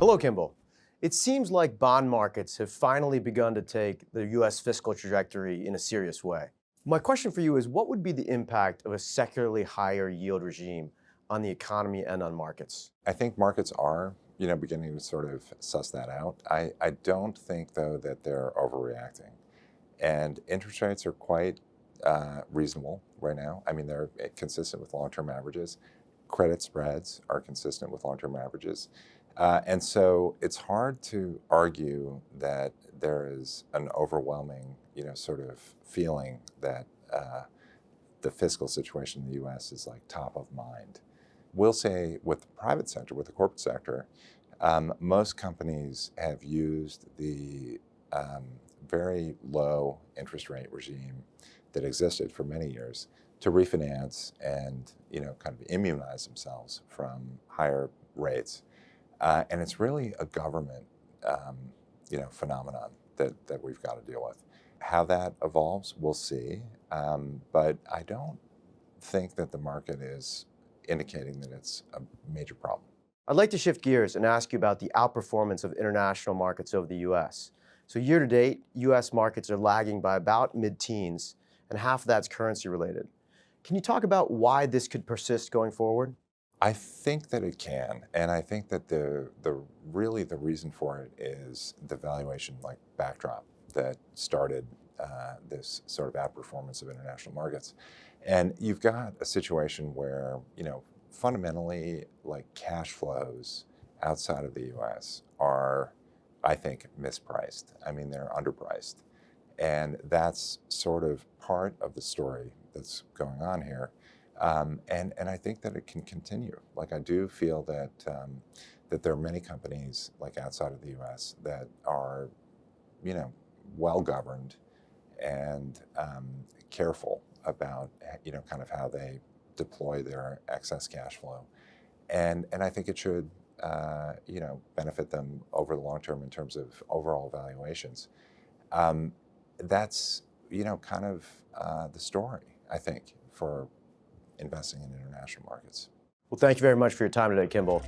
Hello, Kimball. It seems like bond markets have finally begun to take the U.S. fiscal trajectory in a serious way. My question for you is, what would be the impact of a secularly higher yield regime on the economy and on markets? I think markets are, beginning to sort of suss that out. I don't think, though, that they're overreacting. And interest rates are quite reasonable right now. I mean, they're consistent with long-term averages. Credit spreads are consistent with long-term averages. And so it's hard to argue that there is an overwhelming, sort of feeling that the fiscal situation in the U.S. is like top of mind. We'll say with the private sector, with the corporate sector, most companies have used the very low interest rate regime that existed for many years to refinance and kind of immunize themselves from higher rates. And it's really a government phenomenon that we've got to deal with. How that evolves, we'll see. But I don't think that the market is indicating that it's a major problem. I'd like to shift gears and ask you about the outperformance of international markets over the U.S. So year to date, U.S. markets are lagging by about mid-teens, and half of that's currency related. Can you talk about why this could persist going forward? I think that it can, and I think that the reason for it is the valuation backdrop that started this sort of outperformance of international markets. And you've got a situation where, fundamentally, cash flows outside of the U.S. are, I think, mispriced. I mean, they're underpriced. And that's sort of part of the story that's going on here. And I think that it can continue. I do feel that that there are many companies outside of the U.S. that are, well governed and careful about kind of how they deploy their excess cash flow, and I think it should benefit them over the long term in terms of overall valuations. That's kind of the story, I think, for investing in international markets. Well, thank you very much for your time today, Kimball.